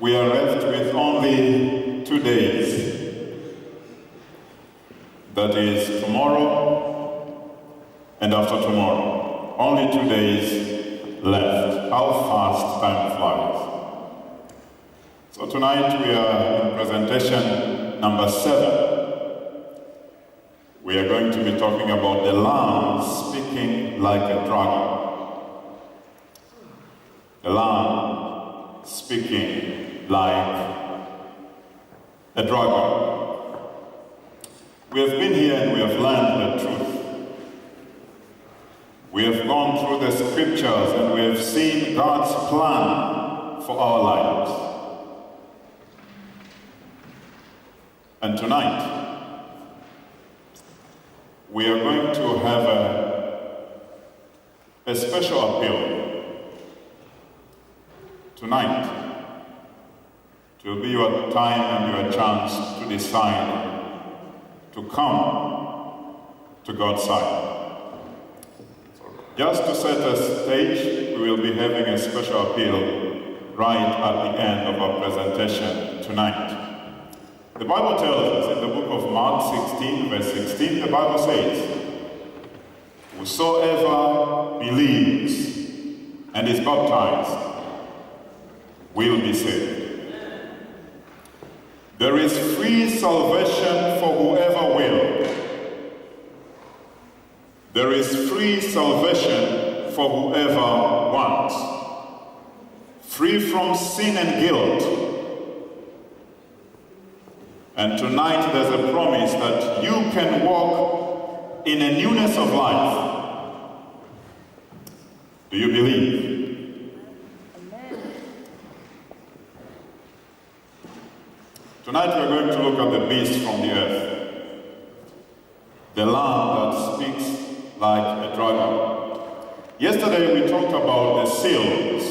we are left with only 2 days. That is tomorrow and after tomorrow. Only 2 days left. How fast time flies. So tonight we are in presentation number 7. We are going to be talking about the Lamb speaking like a dragon. The Lamb speaking like a dragon. We have been here and we have learned the truth. We have gone through the scriptures and we have seen God's plan for our lives. And tonight, we are going to have a special appeal. Tonight, it will be your time and your chance to decide to come to God's side. Just to set a stage, we will be having a special appeal right at the end of our presentation tonight. The Bible tells us in the book of Mark 16, verse 16, the Bible says, "Whosoever believes and is baptized will be saved." There is free salvation for whoever will. There is free salvation for whoever wants. Free from sin and guilt. And tonight there's a promise that you can walk in a newness of life. Do you believe? Tonight we are going to look at the beast from the earth. The Lamb that speaks like a dragon. Yesterday we talked about the seals.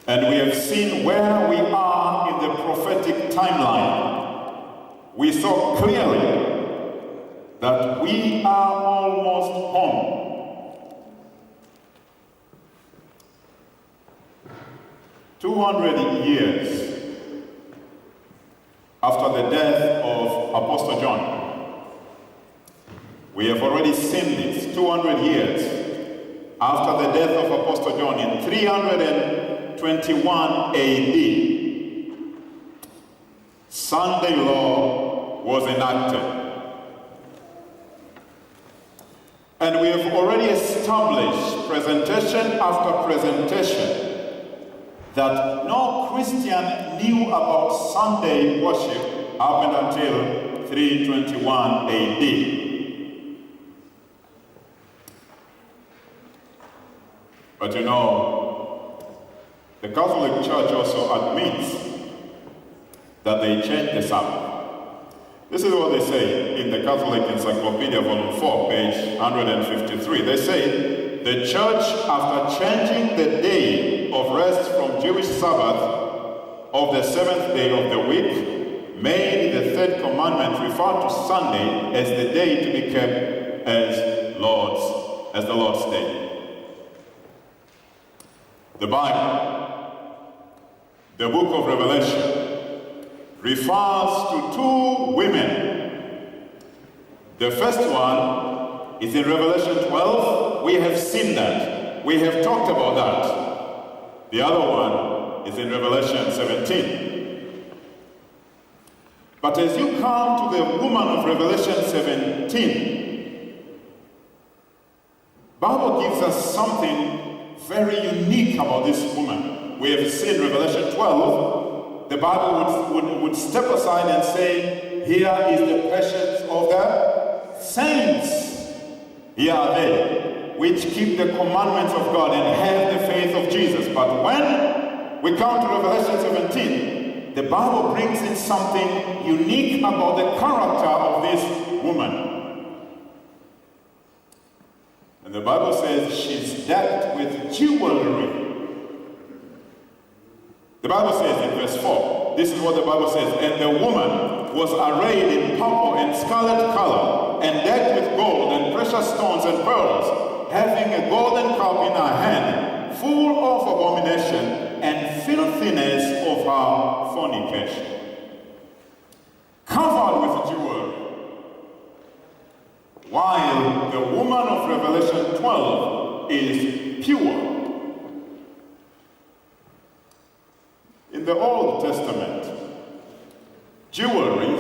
And we have seen where we are in the prophetic timeline. We saw clearly that we are almost home. 200 years after the death of Apostle John. We have already seen this. 200 years after the death of Apostle John in 321 AD, Sunday law was enacted. And we have already established presentation after presentation that no Christian knew about Sunday worship up until 321 AD. But you know, the Catholic Church also admits that they changed the Sabbath. This is what they say in the Catholic Encyclopedia, volume 4, page 153. They say, the Church, after changing the day of rest from Jewish Sabbath of the 7th day of the week, made the third commandment refer to Sunday as the day to be kept as the Lord's Day. The Bible, the book of Revelation, refers to 2 women. The first one is in Revelation 12. We have seen that. We have talked about that. The other one is in Revelation 17. But as you come to the woman of Revelation 17, Bible gives us something very unique about this woman. We have seen Revelation 12. The Bible would step aside and say, here is the patience of the saints. Here are they, which keep the commandments of God and have the faith of Jesus. But when we come to Revelation 17, the Bible brings in something unique about the character of this woman. And the Bible says she's decked with jewelry. The Bible says in verse 4, this is what the Bible says, and the woman was arrayed in purple and scarlet color, and decked with gold and precious stones and pearls, having a golden cup in her hand, full of abomination and filthiness of her fornication. Covered with jewelry. While the woman of Revelation 12 is pure. In the Old Testament, jewelry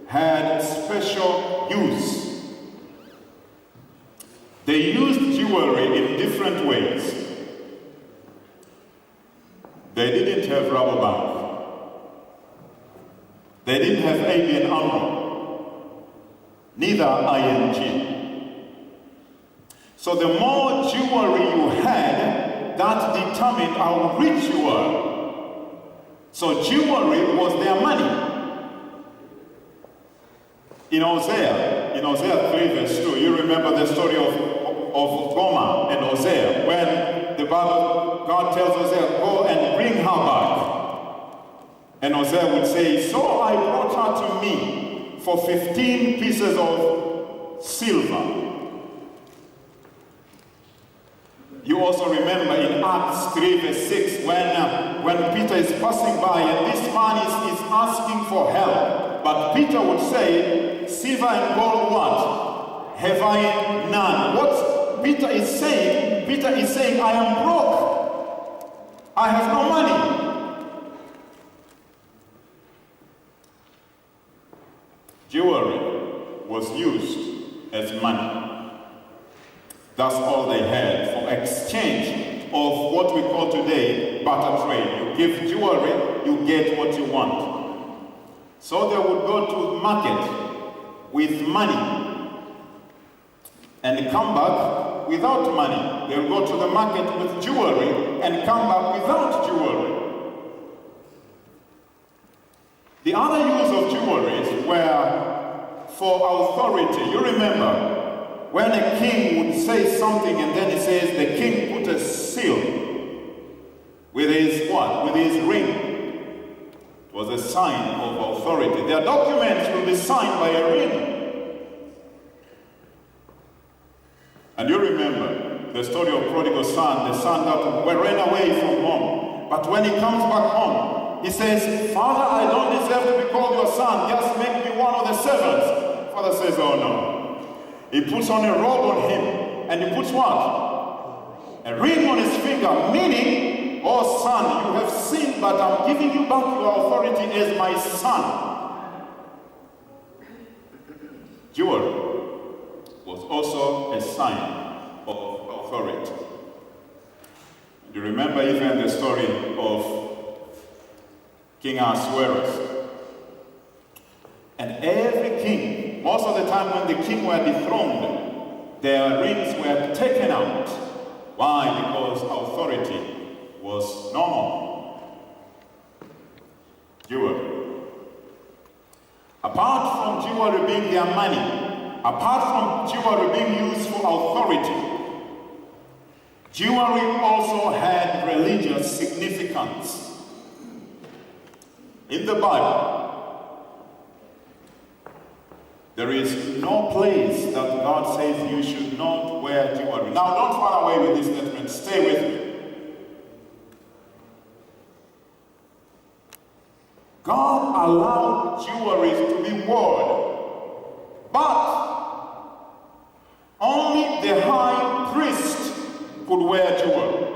had special use. They used jewelry in different ways. They didn't have rubber band. They didn't have ABN AMRO. Neither ING. So the more jewelry you had, that determined how rich you were. So jewelry was their money. In Hosea 3 verse 2, you remember the story of Gomer and Hosea, when the Bible, God tells Hosea, go and bring her back. And Hosea would say, so I brought her to me for 15 pieces of silver. You also remember in Acts 3 verse 6 when Peter is passing by and this man is asking for help. But Peter would say, silver and gold what? Have I none. What Peter is saying, I am broke. I have no money. Jewelry was used as money. That's all they had for exchange of what we call today barter trade. You give jewelry, you get what you want. So they would go to market with money and come back without money. They would go to the market with jewelry and come back without jewelry. The other use of jewelry were for authority. You remember, when a king would say something and then it says the king put a seal with his what? With his ring. It was a sign of authority. Their documents will be signed by a ring. And you remember the story of prodigal son, the son that ran away from home. But when he comes back home, he says, Father, I don't deserve to be called your son. Just make me one of the servants. Father says, oh no. He puts on a robe on him, and he puts what? A ring on his finger, meaning, oh son, you have sinned, but I'm giving you back your authority as my son. Jewelry was also a sign of authority. You remember even the story of King Ahasuerus. And every king, most of the time when the king were dethroned, their rings were taken out. Why? Because authority was no more. Jewelry. Apart from jewelry being their money, apart from jewelry being used for authority, jewelry also had religious significance. In the Bible, there is no place that God says you should not wear jewelry. Now, don't run away with this statement. Stay with me. God allowed jewelry to be worn, but only the high priest could wear jewelry.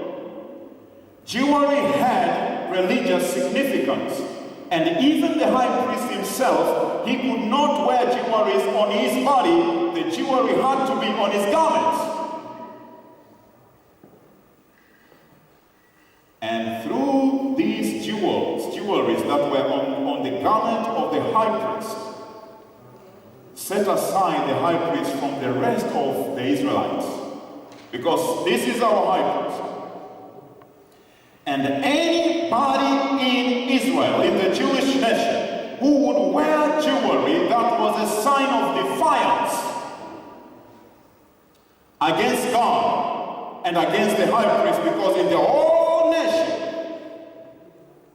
Jewelry had religious significance. And even the high priest himself, he could not wear jewelry on his body. The jewelry had to be on his garments. And through these jewelries that were on the garment of the high priest, set aside the high priest from the rest of the Israelites. Because this is our high priest. And anybody in Israel, in the Jewish nation, who would wear jewelry that was a sign of defiance against God and against the high priest, because in the whole nation,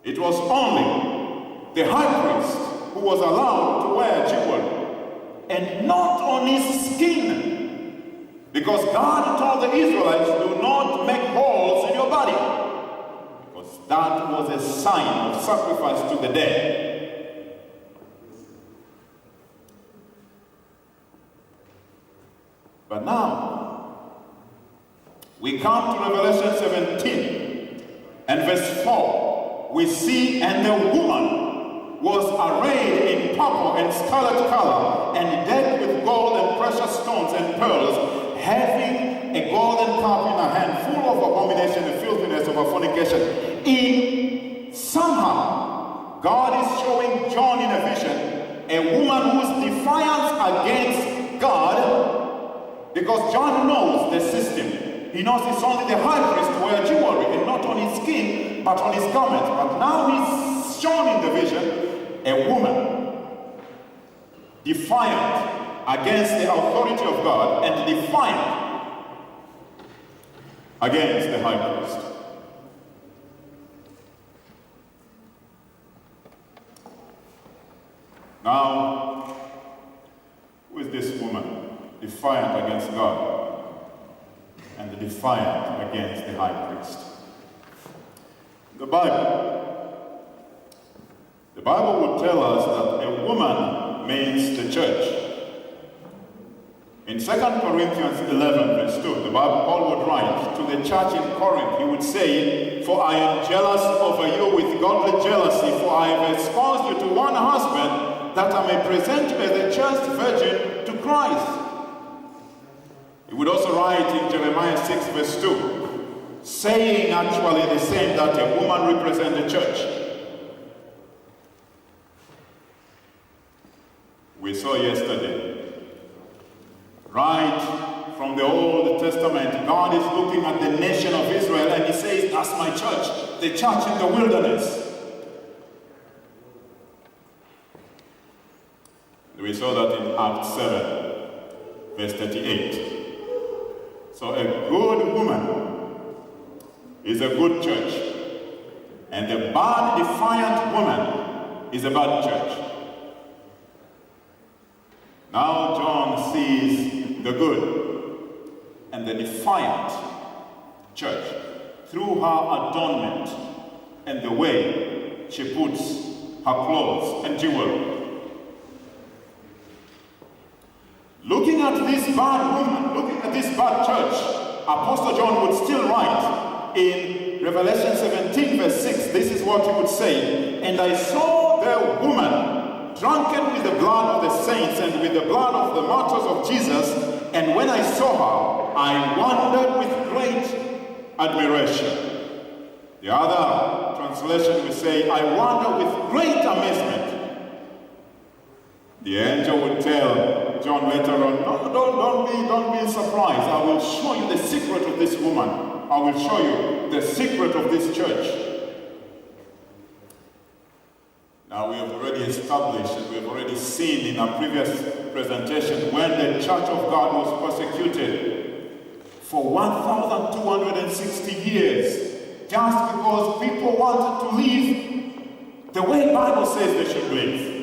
it was only the high priest who was allowed to wear jewelry, and not on his skin, because God told the Israelites, do not make holes in your body. that was a sign of sacrifice to the dead. But now, we come to Revelation 17 and verse 4. We see, and the woman was arrayed in purple and scarlet color, and decked with gold and precious stones and pearls, having a golden cup in her hand, full of abomination and filthiness of her fornication. Somehow, God is showing John in a vision a woman whose defiance against God, because John knows the system. He knows it's only the high priest to wear jewelry, and not on his skin, but on his garment. But now he's shown in the vision a woman defiant against the authority of God and defiant against the high priest. Now, who is this woman defiant against God and defiant against the high priest? The Bible would tell us that a woman means the church. In 2 Corinthians 11 verse 2, the Bible, Paul would write to the church in Corinth, he would say, "For I am jealous over you with godly jealousy, for I have espoused you to one husband, that I may present you as a chaste virgin to Christ." He would also write in Jeremiah 6 verse 2, saying actually the same, that a woman represents the church. We saw yesterday, right from the Old Testament, God is looking at the nation of Israel and he says, "That's my church, the church in the wilderness." We saw that in Acts 7, verse 38. So a good woman is a good church, and a bad, defiant woman is a bad church. Now John sees the good and the defiant church through her adornment and the way she puts her clothes and jewelry. Looking at this bad woman, looking at this bad church, Apostle John would still write in Revelation 17 verse 6, this is what he would say, "And I saw the woman drunken with the blood of the saints and with the blood of the martyrs of Jesus, and when I saw her, I wondered with great admiration." The other translation will say, "I wonder with great amazement." The angel would tell John later on, "No, don't be surprised. I will show you the secret of this woman. I will show you the secret of this church." Now we have already established and we have already seen in our previous presentation when the church of God was persecuted for 1,260 years just because people wanted to live the way the Bible says they should live.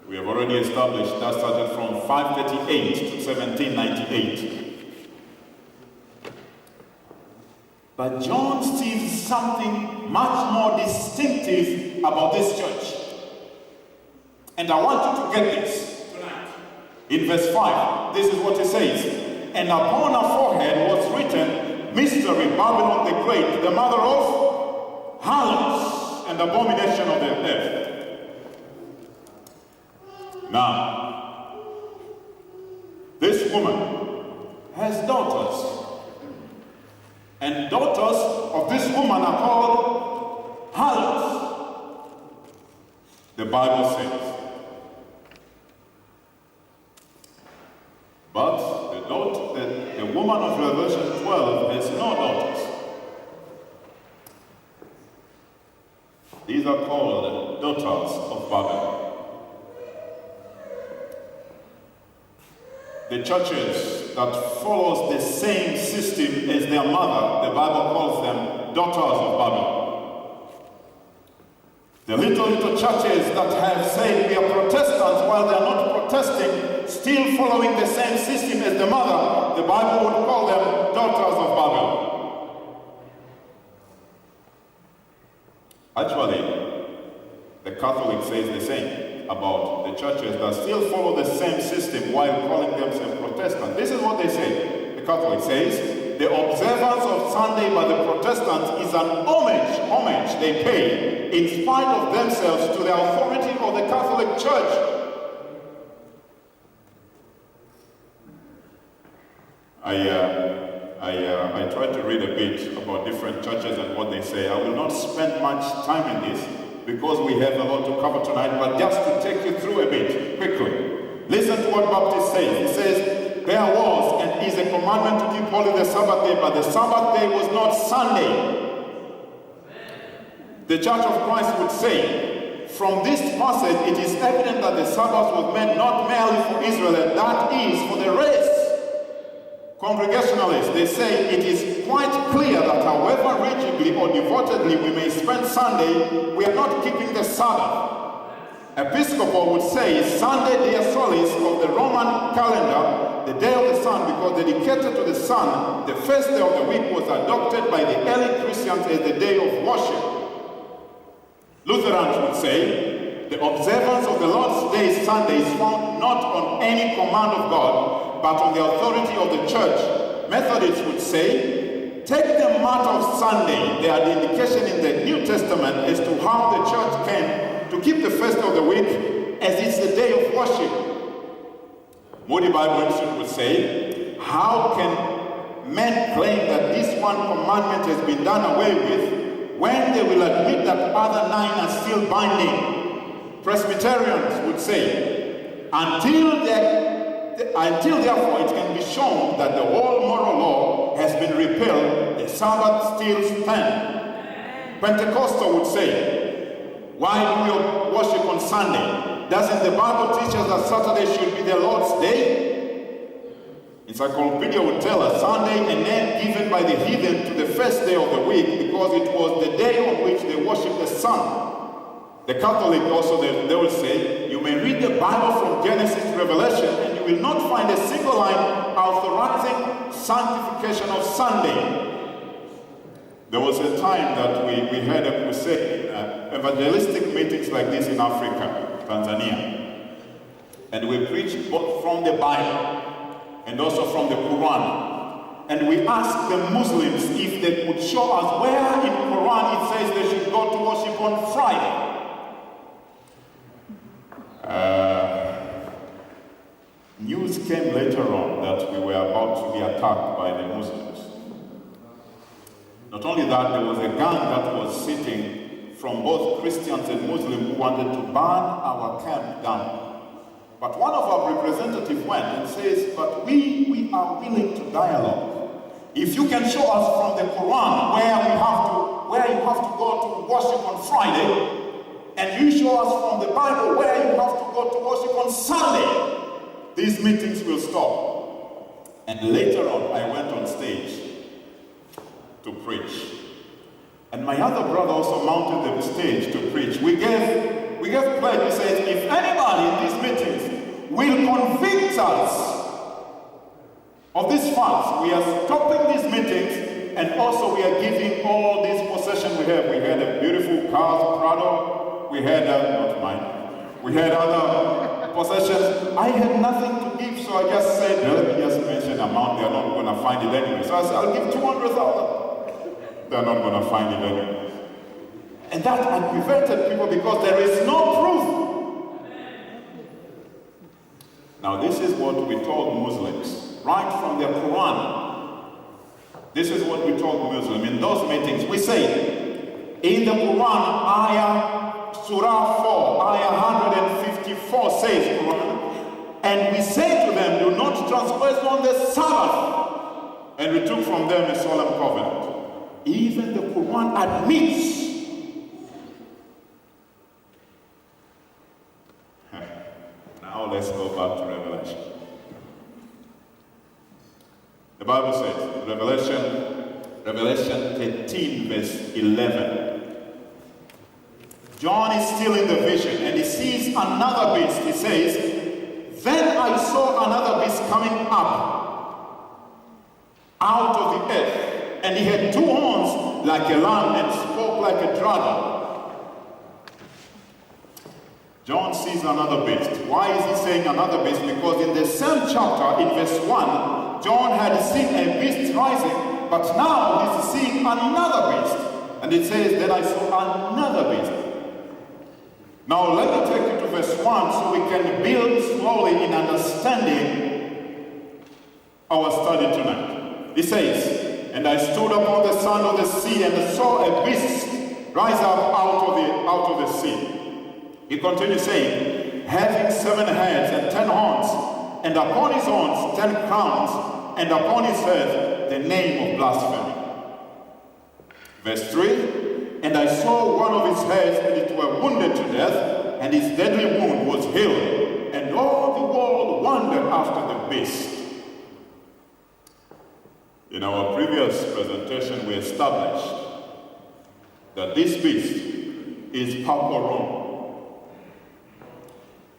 We have already established that started from 538 to 1798. But John sees something much more distinctive about this church. And I want you to get this tonight. In verse 5, this is what it says. "And upon her forehead was written, Mystery, Babylon the Great, the mother of harlots and abomination of the earth." Now, this woman has daughters. And daughters of this woman are called harlots. The Bible says. But the woman of Revelation 12 has no daughters. These are called daughters of Babylon. The churches that follows the same system as their mother, the Bible calls them daughters of Babylon. The little churches that have said we are Protestants while they are not protesting, still following the same system as the mother, the Bible would call them daughters of Babylon. Actually, the Catholic says the same about the churches that still follow the same system while calling themselves Protestant. This is what they say. The Catholic says, the observance of Sunday by the Protestants is an homage they pay in spite of themselves to the authority of the Catholic Church. I tried to read a bit about different churches and what they say. I will not spend much time in this because we have a lot to cover tonight, but just to take you through a bit quickly. Listen to what Baptist says. He says, there was and is a commandment to keep holy the Sabbath day, but the Sabbath day was not Sunday. The Church of Christ would say, from this passage, it is evident that the Sabbath was meant not merely for Israel, and that is for the rest. Congregationalists, they say it is quite clear that however rigidly or devotedly we may spend Sunday, we are not keeping the Sabbath. Episcopal would say Sunday Dia Solis of the Roman calendar, the day of the sun, because dedicated to the sun, the first day of the week was adopted by the early Christians as the day of worship. Lutherans would say the observance of the Lord's Day Sunday is found not on any command of God, but on the authority of the church. Methodists would say, take the matter of Sunday. They are the indication in the New Testament as to how the church came to keep the first of the week as it's the day of worship. Moody Bible Institute would say, how can men claim that this one commandment has been done away with when they will admit that other 9 are still binding? Presbyterians would say, until therefore it can be shown that the whole moral law has been repealed, the Sabbath still stands. Pentecostal would say, why do we worship on Sunday? Doesn't the Bible teach us that Saturday should be the Lord's day? Encyclopedia would tell us Sunday a name given by the heathen to the first day of the week because it was the day on which they worship the sun. The Catholic also, they will say, you may read the Bible from Genesis to Revelation and you will not find a single line authorizing sanctification of Sunday. There was a time that we had a crusade, evangelistic meetings like this in Africa, Tanzania. And we preached both from the Bible and also from the Quran. And we asked the Muslims if they could show us where in Quran it says they should go to worship on Friday. News came later on that we were about to be attacked by the Muslims. Not only that, there was a gang that was sitting from both Christians and Muslims who wanted to burn our camp down. But one of our representatives went and says, but we are willing to dialogue. If you can show us from the Quran where you have to go to worship on Friday, and you show us from the Bible where you have to go to worship on Sunday, these meetings will stop. And later on, I went on stage to preach. And my other brother also mounted the stage to preach. We gave pledge. He said, if anybody in these meetings will convict us of these facts, we are stopping these meetings, and also we are giving all these possessions we have. We had a beautiful car, Prado. We had, not mine, we had other possessions. I had nothing to give, so I just said, let me just mention an amount. They are not going to find it anyway. So I said, I'll give 200,000. They're not going to find it anyway. And that aggravated people because there is no proof. Now this is what we told Muslims, right from the Quran. This is what we told Muslims in those meetings. We say, in the Quran, ayah, Surah 4, ayah 154 says, Quran, and we say to them, do not transgress on the Sabbath. And we took from them a solemn covenant. Even the Quran admits. Now let's go back to Revelation. The Bible says, Revelation 13 verse 11. John is still in the vision and he sees another beast. He says, then I saw another beast coming up out of the earth. And he had 2 horns like a lamb and spoke like a dragon. John sees another beast. Why is he saying another beast? Because in the same chapter, in verse 1, John had seen a beast rising, but now he's seeing another beast. And it says, then I saw another beast. Now let me take you to verse 1 so we can build slowly in understanding our study tonight. It says, and I stood upon the sand of the sea and saw a beast rise up out of the sea. He continues saying, having 7 heads and 10 horns, and upon his horns 10 crowns, and upon his head the name of blasphemy. Verse 3, and I saw one of his heads, and it were wounded to death, and his deadly wound was healed, and all the world wondered after the beast. In our previous presentation, we established that this beast is Purple Rome.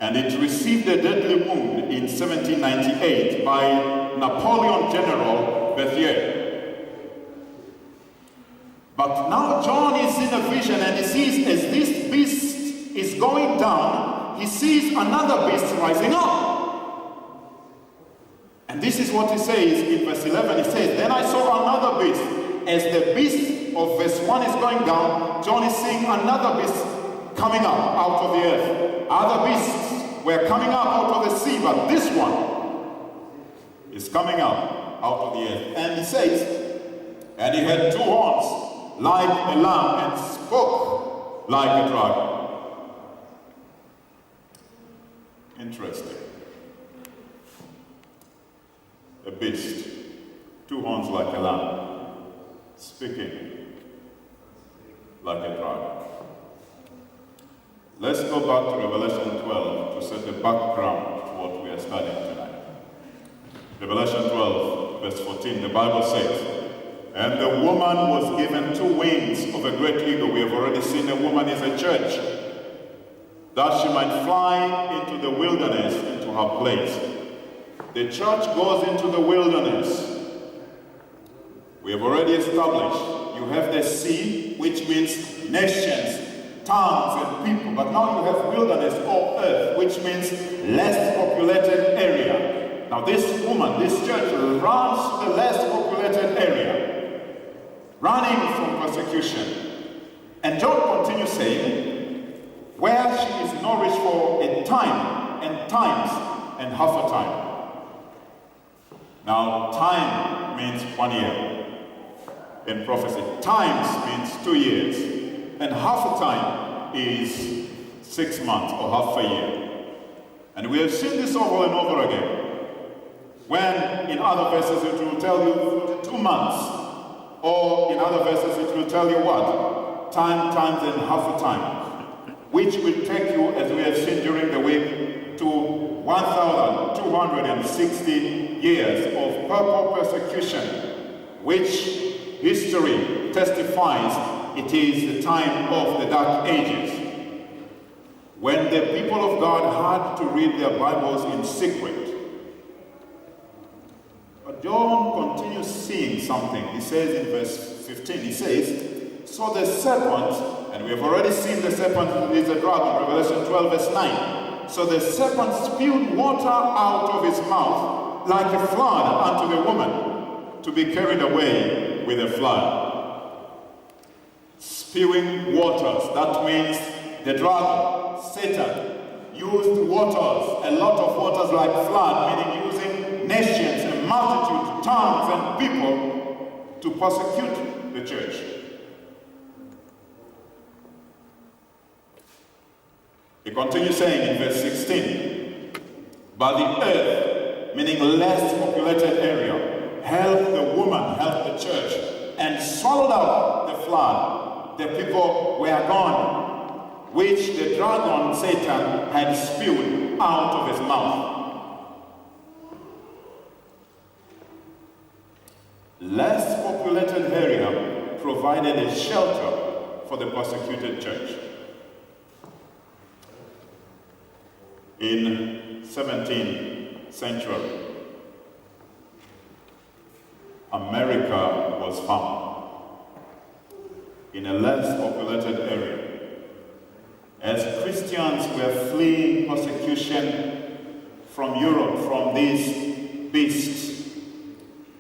And it received a deadly wound in 1798 by Napoleon General Berthier. But now John is in a vision and he sees as this beast is going down, he sees another beast rising up. And this is what he says in verse 11. He says, then I saw another beast. As the beast of verse 1 is going down, John is seeing another beast coming up out of the earth. Other beasts were coming up out of the sea, but this one is coming up out of the earth. And he says, and he had 2 horns like a lamb and spoke like a dragon. Interesting. A beast, 2 horns like a lamb, speaking like a dragon. Let's go back to Revelation 12 to set the background to what we are studying tonight. Revelation 12, verse 14, the Bible says, and the woman was given 2 wings of a great eagle. We have already seen a woman is a church, that she might fly into the wilderness, into her place. The church goes into the wilderness. We have already established you have the sea, which means nations, tongues and people, but now you have wilderness or earth, which means less populated area. Now this woman, this church runs to the less populated area, running from persecution. And John continues saying, where she is nourished for a time and times and half a time. Now time means 1 year. In prophecy, times means 2 years, and half a time is 6 months or half a year. And we have seen this over and over again. When in other verses it will tell you 2 months, or in other verses it will tell you what? Time, times, and half a time, which will take you, as we have seen during the week, to 1,260 years of purple persecution, which history testifies it is the time of the Dark Ages, when the people of God had to read their Bibles in secret. But John continues seeing something. He says in verse 15, he says, so the serpent, and we have already seen the serpent is a dragon, Revelation 12 verse 9. So the serpent spewed water out of his mouth like a flood unto the woman, to be carried away with a flood. Spewing waters, that means the dragon, Satan, used waters, a lot of waters like flood, meaning using nations and multitudes, tongues and people to persecute the church. He continues saying in verse 16, but the earth, meaning less populated area, helped the woman, helped the church, and swallowed up the flood. The people were gone, which the dragon, Satan, had spewed out of his mouth. Less populated area provided a shelter for the persecuted church. In 17th century, America was found in a less populated area. As Christians Christians were fleeing persecution from Europe, from these beasts,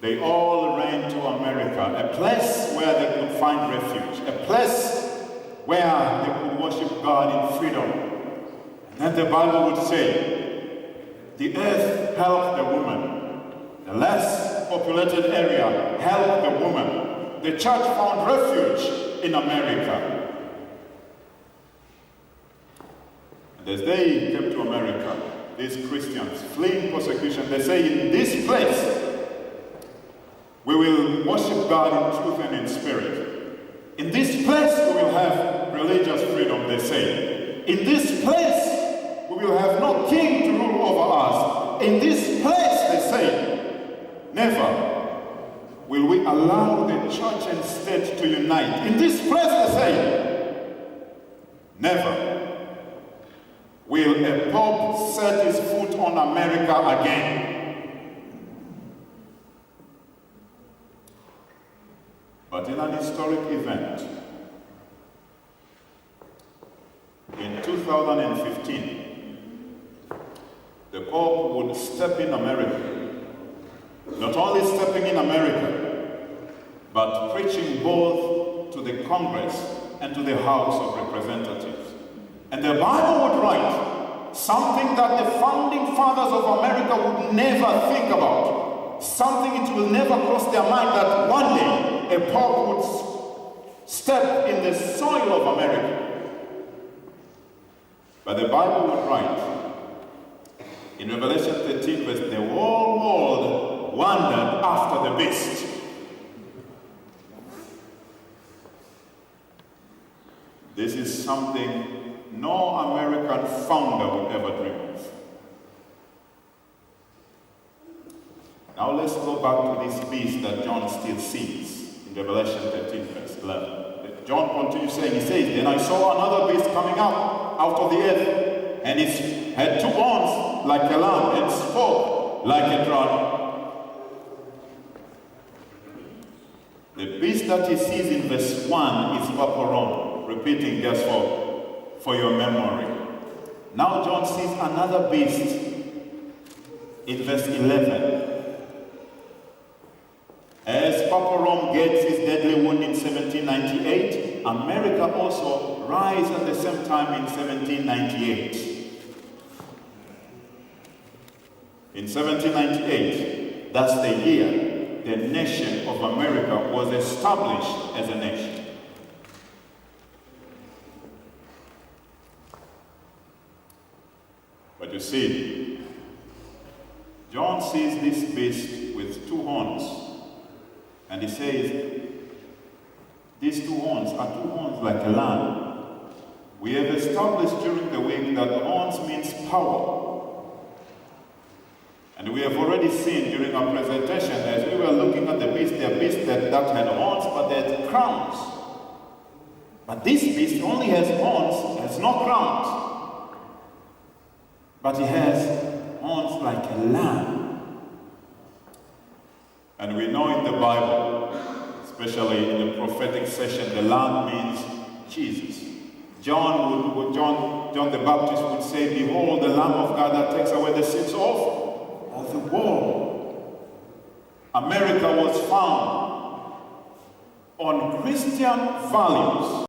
they all ran to America, a place where they could find refuge, a place where they could worship God in freedom. And then the Bible would say, the earth helped the woman. The less populated area helped the woman. The church found refuge in America. And as they came to America, these Christians fleeing persecution, they say, in this place, we will worship God in truth and in spirit. In this place, we will have religious freedom, they say. In this place, we will have no king to rule over us. In this place, they say, never will we allow the church and state to unite. In this place, they say, never will a pope set his foot on America again. But in an historic event, in 2015, the Pope would step in America, not only stepping in America, but preaching both to the Congress and to the House of Representatives. And the Bible would write something that the founding fathers of America would never think about, something it will never cross their mind, that one day a pope would step in the soil of America. But the Bible would write in Revelation 13, verse, the whole world wandered after the beast. This is something no American founder would ever dream of. Now let's go back to this beast that John still sees in Revelation 13, verse 11. John continues saying, he says, then I saw another beast coming up out of the earth, and it had two horns like a lamb, and spoke like a dragon. The beast that he sees in verse 1 is Paparon, repeating just for your memory. Now John sees another beast in verse 11. As Paparon gets his deadly wound in 1798, America also rise at the same time in 1798. In 1798, that's the year the nation of America was established as a nation. But you see, John sees this beast with two horns. And he says, these two horns are two horns like a lamb. We have established during the week that horns means power. And we have already seen during our presentation, as we were looking at the beast, there are beasts that had horns, but they had crowns. But this beast only has horns, has no crowns. But he has horns like a lamb. And we know in the Bible, especially in the prophetic session, the lamb means Jesus. John the Baptist would say, behold, the Lamb of God that takes away the sins of the world. America was found on Christian values.